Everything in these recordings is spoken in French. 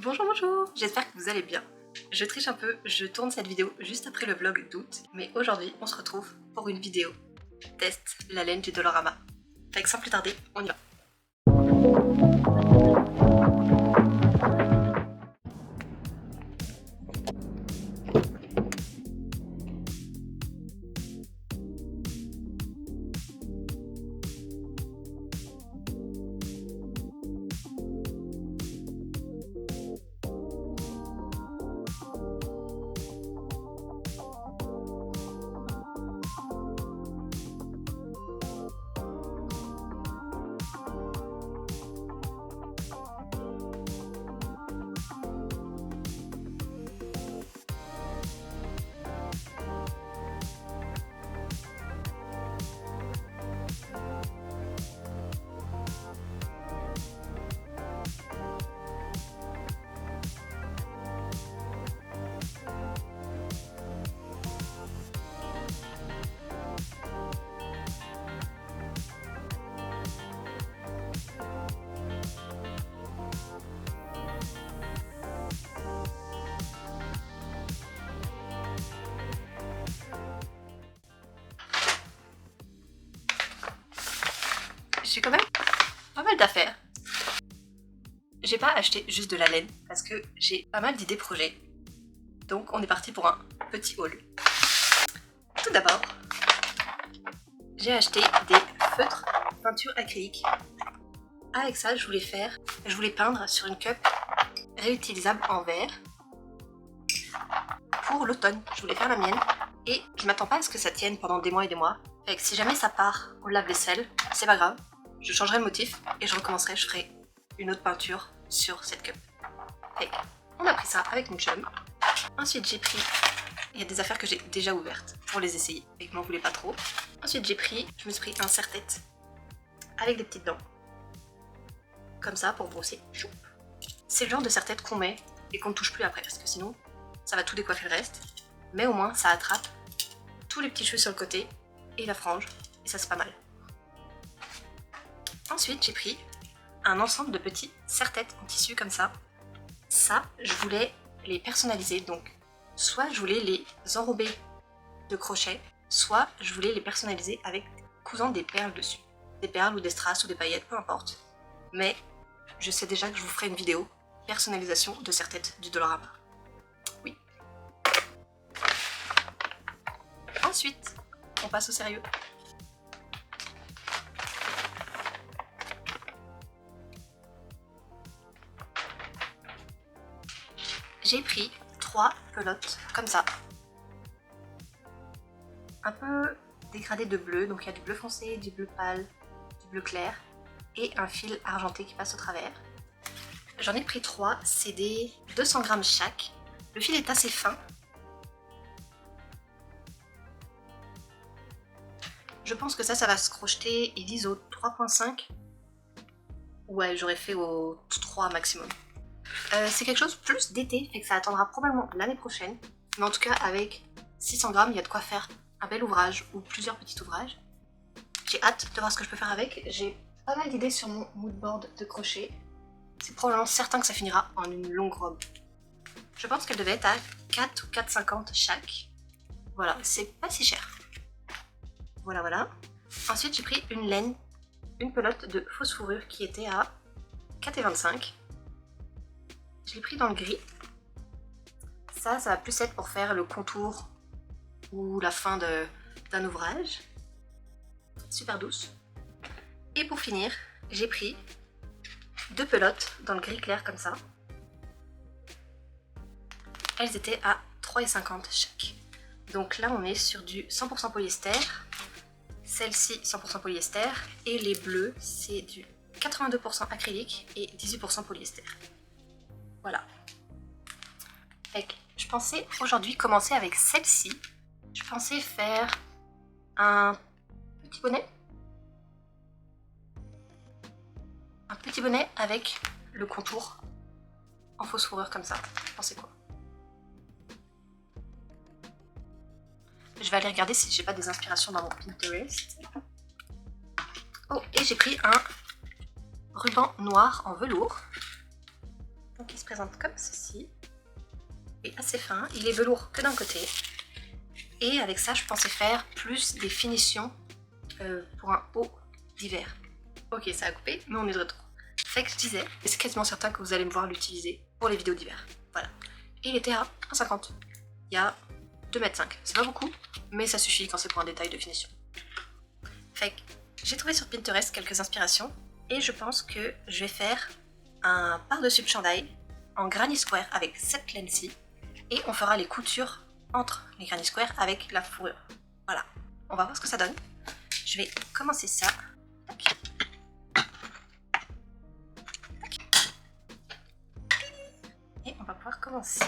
Bonjour, j'espère que vous allez bien. Je triche un peu, je tourne cette vidéo juste après le vlog d'août, mais aujourd'hui on se retrouve pour une vidéo test la laine du Dollarama. Fait que sans plus tarder, on y va. J'ai quand même pas mal d'affaires. J'ai pas acheté juste de la laine parce que j'ai pas mal d'idées projets. Donc on est parti pour un petit haul. Tout d'abord, j'ai acheté des feutres peinture acrylique. Avec ça, je voulais peindre sur une cup réutilisable en verre pour l'automne. Je voulais faire la mienne et je m'attends pas à ce que ça tienne pendant des mois et des mois. Fait que si jamais ça part au lave-vaisselle, c'est pas grave. Je changerai le motif et je recommencerai, je ferai une autre peinture sur cette cup. Fait que, on a pris ça avec une chum. Ensuite j'ai pris, il y a des affaires que j'ai déjà ouvertes pour les essayer et que je m'en voulais pas trop. Ensuite je me suis pris un serre-tête avec des petites dents. Comme ça pour brosser. C'est le genre de serre-tête qu'on met et qu'on ne touche plus après parce que sinon ça va tout décoiffer le reste. Mais au moins ça attrape tous les petits cheveux sur le côté et la frange et ça c'est pas mal. Ensuite j'ai pris un ensemble de petits serre-têtes en tissu comme ça. Ça je voulais les personnaliser, donc soit je voulais les enrober de crochet, soit je voulais les personnaliser avec cousant des perles dessus. Des perles ou des strass ou des paillettes, peu importe. Mais je sais déjà que je vous ferai une vidéo personnalisation de serre-têtes du Dollarama. Oui. Ensuite, on passe au sérieux. J'ai pris 3 pelotes comme ça. Un peu dégradé de bleu, donc il y a du bleu foncé, du bleu pâle, du bleu clair et un fil argenté qui passe au travers. J'en ai pris 3, c'est des 200 grammes chaque. Le fil est assez fin. Je pense que ça va se crocheter, ils disent au 3.5. Ouais, j'aurais fait au 3 maximum. C'est quelque chose plus d'été, fait que ça attendra probablement l'année prochaine. Mais en tout cas, avec 600 grammes, il y a de quoi faire un bel ouvrage ou plusieurs petits ouvrages. J'ai hâte de voir ce que je peux faire avec. J'ai pas mal d'idées sur mon moodboard de crochet. C'est probablement certain que ça finira en une longue robe. Je pense qu'elle devait être à 4 ou 4,50 chaque. Voilà, c'est pas si cher. Voilà. Ensuite, j'ai pris une laine, une pelote de fausse fourrure qui était à 4,25. Je l'ai pris dans le gris. Ça va plus être pour faire le contour ou la fin d'un ouvrage. Super douce. Et pour finir, j'ai pris 2 pelotes dans le gris clair comme ça. Elles étaient à 3,50 chaque. Donc là on est sur du 100% polyester. Celle-ci 100% polyester. Et les bleus c'est du 82% acrylique et 18% polyester. Voilà. Je pensais aujourd'hui commencer avec celle-ci. Je pensais faire un petit bonnet. Un petit bonnet avec le contour en fausse fourrure comme ça. Vous pensez quoi? Je vais aller regarder si j'ai pas des inspirations dans mon Pinterest. Oh, et j'ai pris un ruban noir en velours. Donc il se présente comme ceci. Il est assez fin, il est velours que d'un côté. Et avec ça, je pensais faire plus des finitions pour un haut d'hiver. Ok, ça a coupé, mais on est de retour. Fait que je disais, et c'est quasiment certain que vous allez me voir l'utiliser pour les vidéos d'hiver. Voilà. Et il était à 1,50. Il y a 2,5 m. C'est pas beaucoup, mais ça suffit quand c'est pour un détail de finition. Fait que j'ai trouvé sur Pinterest quelques inspirations et je pense que je vais faire un par-dessus de chandail en granny square avec cette laine-ci et on fera les coutures entre les granny square avec la fourrure. Voilà, on va voir ce que ça donne. Je vais commencer ça. Et on va pouvoir commencer.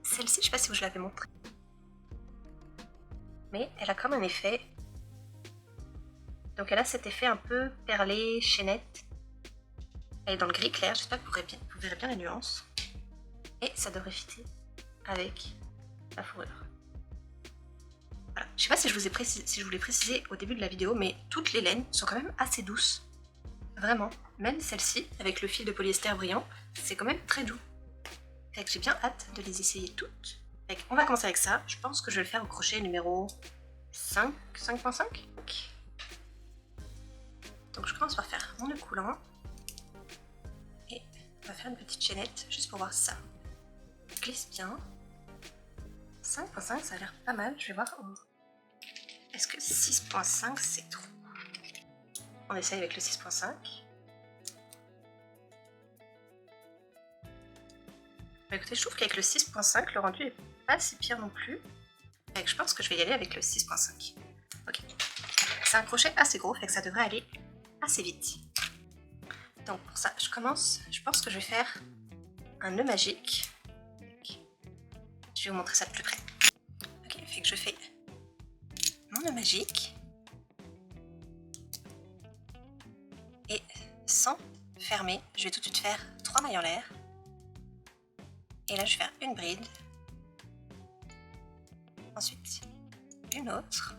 Celle-ci, je sais pas si je l'avais montrée. Mais elle a comme un effet. Donc elle a cet effet un peu perlé, chaînette. Elle est dans le gris clair, j'espère que vous verrez bien les nuances. Et ça devrait fitter avec la fourrure. Voilà. Je sais pas si je vous l'ai précisé au début de la vidéo, mais toutes les laines sont quand même assez douces. Vraiment, même celle-ci, avec le fil de polyester brillant, c'est quand même très doux. Fait que j'ai bien hâte de les essayer toutes. Fait on va commencer avec ça. Je pense que je vais le faire au crochet numéro 5, 5.5. Donc je commence par faire mon nœud coulant. Et on va faire une petite chaînette juste pour voir ça. Je glisse bien. 5.5, ça a l'air pas mal. Je vais voir. Est-ce que 6.5 c'est trop? On essaye avec le 6.5. Bah écoutez, je trouve qu'avec le 6.5, le rendu est pas si pire non plus. Fait que je pense que je vais y aller avec le 6.5. Ok. C'est un crochet assez gros, fait que ça devrait aller assez vite. Donc pour ça, je commence. Je pense que je vais faire un nœud magique. Je vais vous montrer ça de plus près. Ok, fait que je fais mon nœud magique. Et sans fermer, je vais tout de suite faire 3 mailles en l'air. Et là, je vais faire une bride. Ensuite, une autre.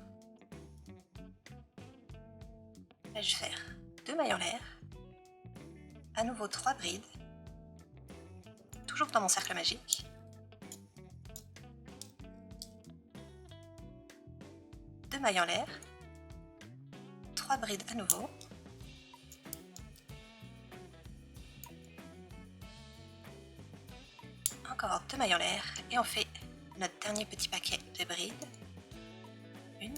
Là, je vais faire 2 mailles en l'air. À nouveau 3 brides. Toujours dans mon cercle magique. Deux mailles en l'air. 3 brides à nouveau. Encore 2 mailles en l'air. Et on fait notre dernier petit paquet de brides. 1, 2,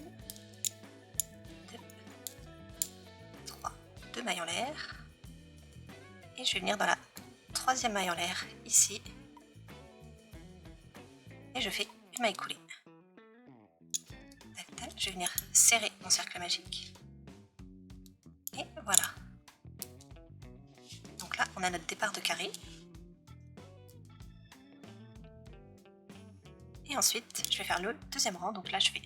3. 2 mailles en l'air. Et je vais venir dans la troisième maille en l'air, ici. Et je fais une maille coulée. Tac, tac. Je vais venir serrer mon cercle magique. Et voilà. Donc là, on a notre départ de carré. Et ensuite, je vais faire le deuxième rang. Donc là, je fais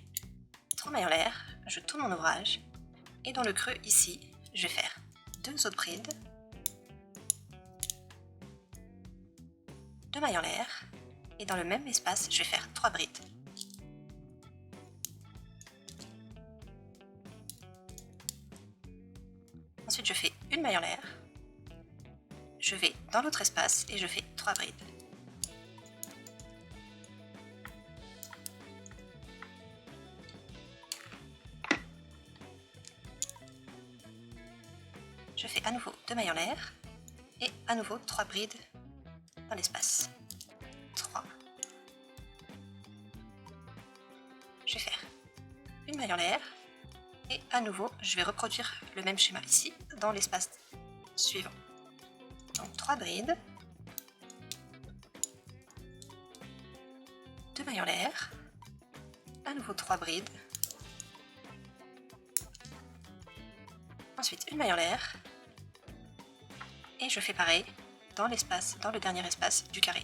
3 mailles en l'air. Je tourne mon ouvrage. Et dans le creux, ici, je vais faire 2 autres brides. 2 mailles en l'air. Et dans le même espace, je vais faire 3 brides. Ensuite, je fais une maille en l'air. Je vais dans l'autre espace et je fais 3 brides. Je fais à nouveau 2 mailles en l'air et à nouveau 3 brides dans l'espace. 3. Je vais faire une maille en l'air et à nouveau je vais reproduire le même schéma ici dans l'espace suivant. Donc 3 brides, 2 mailles en l'air, à nouveau 3 brides, ensuite une maille en l'air et je fais pareil dans l'espace, dans le dernier espace du carré.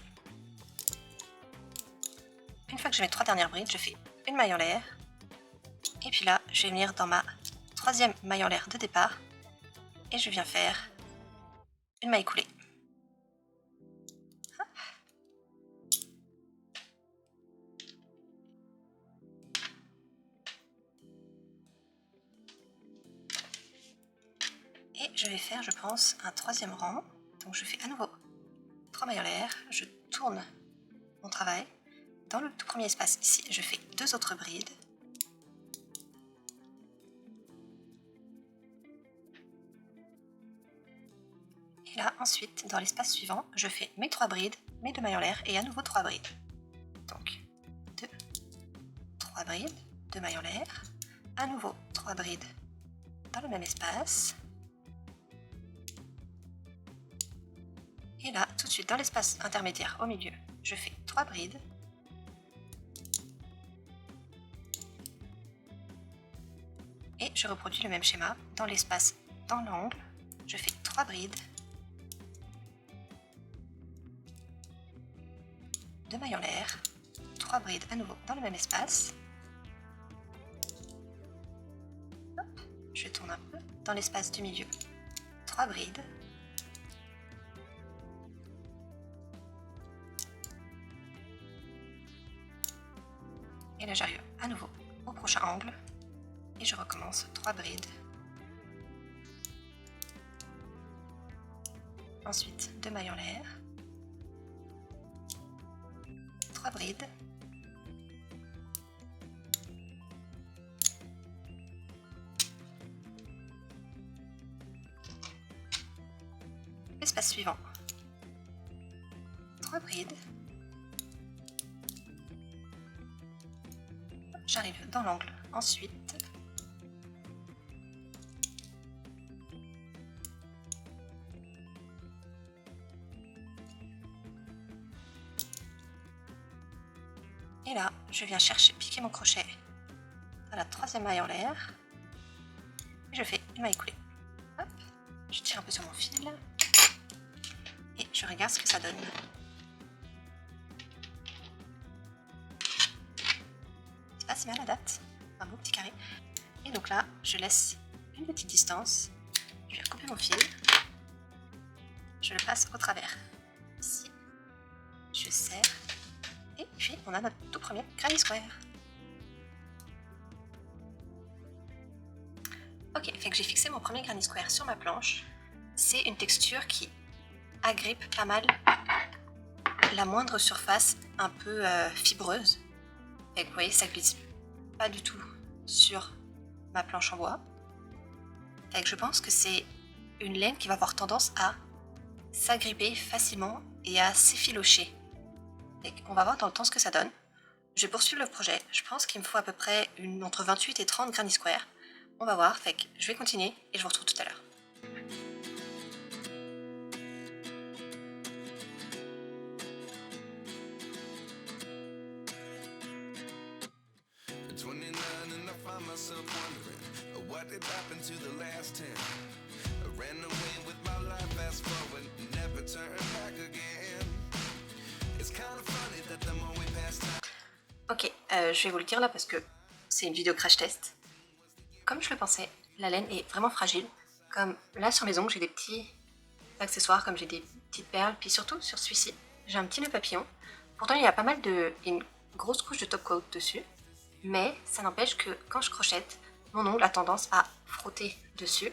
Une fois que j'ai mes 3 dernières brides, je fais une maille en l'air et puis là je vais venir dans ma troisième maille en l'air de départ et je viens faire une maille coulée. Hop. Et je vais faire, je pense, un troisième rang. Donc je fais à nouveau 3 mailles en l'air, je tourne mon travail. Dans le tout premier espace ici, je fais 2 autres brides. Et là, ensuite, dans l'espace suivant, je fais mes 3 brides, mes 2 mailles en l'air et à nouveau 3 brides. Donc 2, 3 brides, 2 mailles en l'air, à nouveau 3 brides dans le même espace. Et là, tout de suite, dans l'espace intermédiaire au milieu, je fais 3 brides. Et je reproduis le même schéma. Dans l'espace, dans l'angle, je fais 3 brides. 2 mailles en l'air, 3 brides à nouveau dans le même espace. Hop, je tourne un peu. Dans l'espace du milieu, 3 brides. Et là j'arrive à nouveau au prochain angle et je recommence 3 brides. Ensuite 2 mailles en l'air, 3 brides. Espace suivant, 3 brides. J'arrive dans l'angle ensuite. Et là, je viens chercher, piquer mon crochet à la 3e maille en l'air. Et je fais une maille coulée. Hop, je tire un peu sur mon fil. Et je regarde ce que ça donne. C'est pas si mal à date. Un beau petit carré. Et donc là, je laisse une petite distance. Je vais recouper mon fil. Je le passe au travers. Ici. Je serre. Et puis, on a notre tout premier granny square. Ok, fait que j'ai fixé mon premier granny square sur ma planche. C'est une texture qui agrippe pas mal la moindre surface un peu fibreuse. Et vous voyez, ça glisse pas du tout sur ma planche en bois. Et je pense que c'est une laine qui va avoir tendance à s'agripper facilement et à s'effilocher. On va voir dans le temps ce que ça donne. Je vais poursuivre le projet. Je pense qu'il me faut à peu près entre 28 et 30 granny square. On va voir. Fait que je vais continuer et je vous retrouve tout à l'heure. Ok, je vais vous le dire là parce que c'est une vidéo crash test. Comme je le pensais, la laine est vraiment fragile. Comme là sur mes ongles, j'ai des petits accessoires, comme j'ai des petites perles, puis surtout sur celui-ci, j'ai un petit nœud papillon. Pourtant, il y a pas mal une grosse couche de top coat dessus, mais ça n'empêche que quand je crochette, mon ongle a tendance à frotter dessus.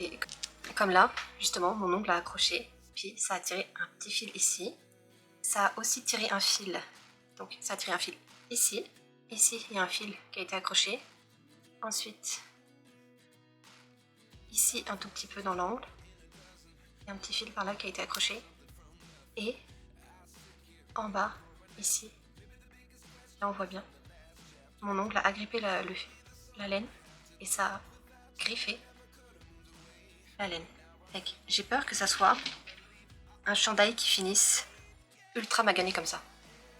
Et comme là, justement, mon ongle a accroché, puis ça a tiré un petit fil ici. Ça a aussi tiré un fil, donc ça a tiré un fil ici. Ici, il y a un fil qui a été accroché. Ensuite, ici, un tout petit peu dans l'angle. Il y a un petit fil par là qui a été accroché. Et en bas, ici, là on voit bien, mon ongle a agrippé la laine et ça a griffé la laine. J'ai peur que ça soit un chandail qui finisse ultra magané comme ça.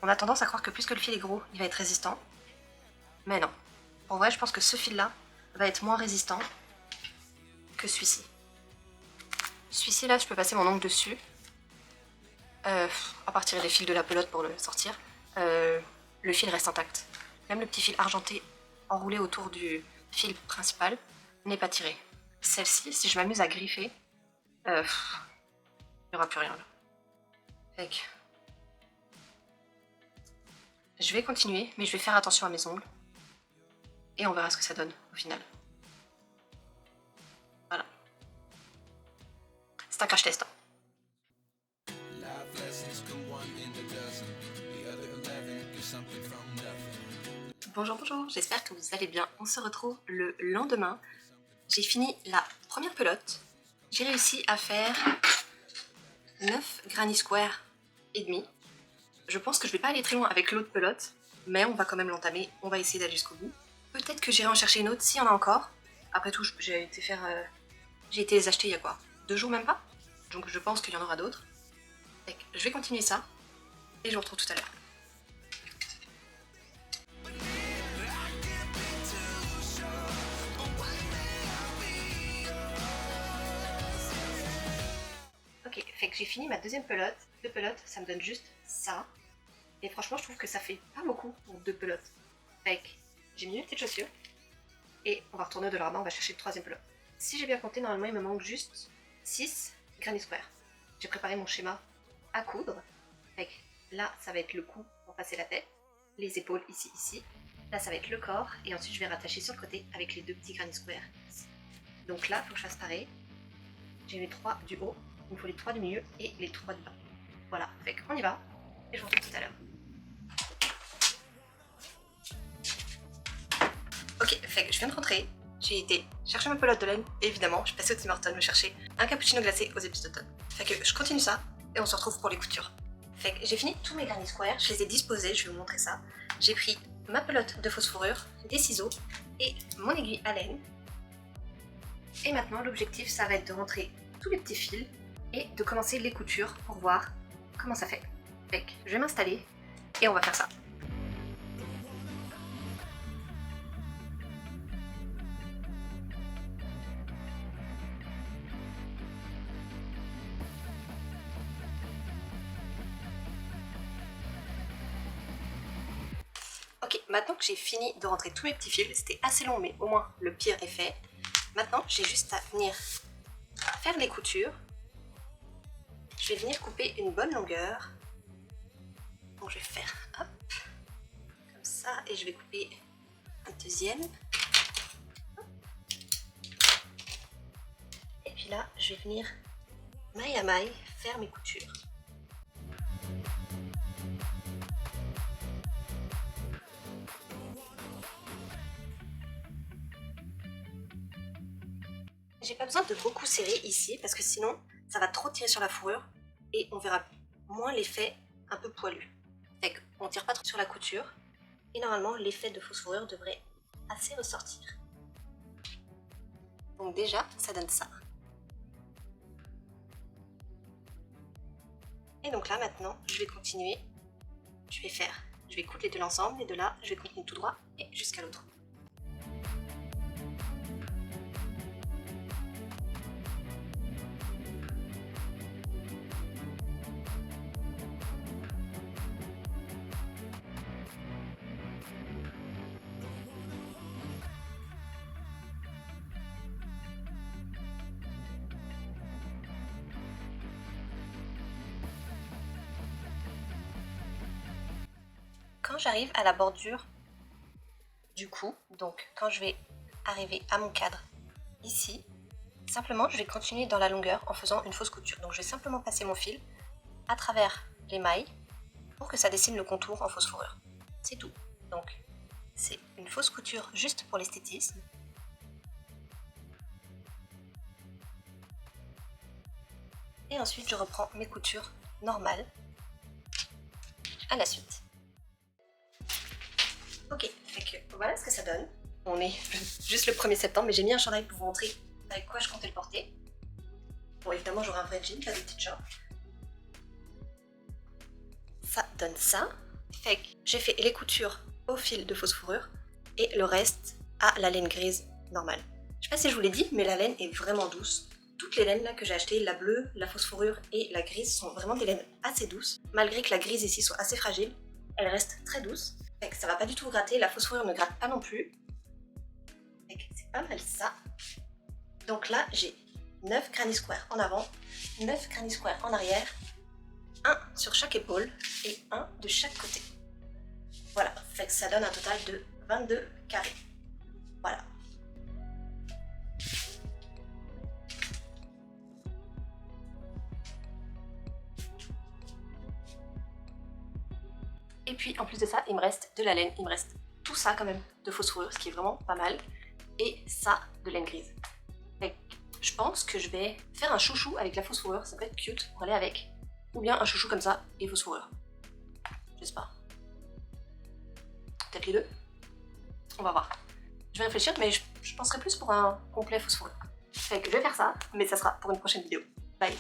On a tendance à croire que plus que le fil est gros, il va être résistant. Mais non. En vrai, je pense que ce fil-là va être moins résistant que celui-ci. Celui-ci, là, je peux passer mon ongle dessus. À partir des fils de la pelote pour le sortir. Le fil reste intact. Même le petit fil argenté enroulé autour du fil principal n'est pas tiré. Celle-ci, si je m'amuse à griffer, il n'y aura plus rien là. Fait que je vais continuer, mais je vais faire attention à mes ongles. et on verra ce que ça donne au final. Voilà. C'est un crash test. Bonjour, bonjour, j'espère que vous allez bien. On se retrouve le lendemain. J'ai fini la première pelote. J'ai réussi à faire 9 granny square et demi. Je pense que je vais pas aller très loin avec l'autre pelote, mais on va quand même l'entamer, on va essayer d'aller jusqu'au bout. Peut-être que j'irai en chercher une autre s'il y en a encore. Après tout, j'ai été les acheter il y a quoi 2 jours même pas. Donc je pense qu'il y en aura d'autres. Je vais continuer ça et je vous retrouve tout à l'heure. Ok, fait que j'ai fini ma deuxième pelote. 2 pelotes, ça me donne juste ça. Et franchement, je trouve que ça fait pas beaucoup pour 2 pelotes. Fait que j'ai mis mes petites chaussures. Et on va retourner de là-bas, on va chercher le troisième pelote. Si j'ai bien compté, normalement il me manque juste 6 granny square. J'ai préparé mon schéma à coudre. Fait que là, ça va être le cou pour passer la tête. Les épaules ici, ici. Là, ça va être le corps. Et ensuite, je vais rattacher sur le côté avec les 2 petits granny square ici. Donc là, il faut que je fasse pareil. J'ai les 3 du haut. Il me faut les 3 du milieu et les 3 du bas. Voilà, fait qu'on y va. Et je vous retrouve tout à l'heure. Ok, fait que je viens de rentrer. J'ai été chercher ma pelote de laine, et évidemment, je suis passée au Tim Hortons me chercher un cappuccino glacé aux épices d'automne. Fait que je continue ça, et on se retrouve pour les coutures. Fait que j'ai fini tous mes granny squares, je les ai disposés, je vais vous montrer ça. J'ai pris ma pelote de fausse fourrure, des ciseaux, et mon aiguille à laine. Et maintenant, l'objectif, ça va être de rentrer tous les petits fils, et de commencer les coutures pour voir comment ça fait. Fait que je vais m'installer, et on va faire ça. Ok, maintenant que j'ai fini de rentrer tous mes petits fils, c'était assez long mais au moins le pire est fait. Maintenant j'ai juste à venir faire les coutures. Je vais venir couper une bonne longueur. Donc je vais faire hop, comme ça, et je vais couper un deuxième. Et puis là, je vais venir maille à maille faire mes coutures. J'ai pas besoin de beaucoup serrer ici parce que sinon ça va trop tirer sur la fourrure et on verra moins l'effet un peu poilu. Fait qu'on tire pas trop sur la couture et normalement l'effet de fausse fourrure devrait assez ressortir. Donc déjà ça donne ça. Et donc là maintenant je vais continuer, je vais coudre les deux ensemble et de là je vais continuer tout droit et jusqu'à l'autre. Quand j'arrive à la bordure du cou, donc quand je vais arriver à mon cadre ici, simplement je vais continuer dans la longueur en faisant une fausse couture. Donc je vais simplement passer mon fil à travers les mailles pour que ça dessine le contour en fausse fourrure. C'est tout. Donc c'est une fausse couture juste pour l'esthétisme. Et ensuite je reprends mes coutures normales à la suite. Ok, fait que voilà ce que ça donne. On est juste le 1er septembre, mais j'ai mis un chandail pour vous montrer avec quoi je comptais le porter. Bon, évidemment, j'aurai un vrai jean, pas des petites shorts. Ça donne ça. Fait que j'ai fait les coutures au fil de fausse fourrure et le reste à la laine grise normale. Je sais pas si je vous l'ai dit, mais la laine est vraiment douce. Toutes les laines là que j'ai achetées, la bleue, la fausse fourrure et la grise, sont vraiment des laines assez douces. Malgré que la grise ici soit assez fragile, elle reste très douce. Fait que ça va pas du tout gratter, la fausse fourrure ne gratte pas non plus. Fait que c'est pas mal ça. Donc là, j'ai 9 granny square en avant, 9 granny square en arrière, un sur chaque épaule et un de chaque côté. Voilà, fait que ça donne un total de 22 carrés. Voilà. Et puis en plus de ça, il me reste de la laine, il me reste tout ça quand même de fausse fourrure, ce qui est vraiment pas mal. Et ça, de laine grise. Donc, je pense que je vais faire un chouchou avec la fausse fourrure, ça peut être cute pour aller avec. Ou bien un chouchou comme ça et fausse fourrure. Je sais pas. Peut-être les deux. On va voir. Je vais réfléchir, mais je penserai plus pour un complet fausse fourrure. Fait que je vais faire ça, mais ça sera pour une prochaine vidéo. Bye!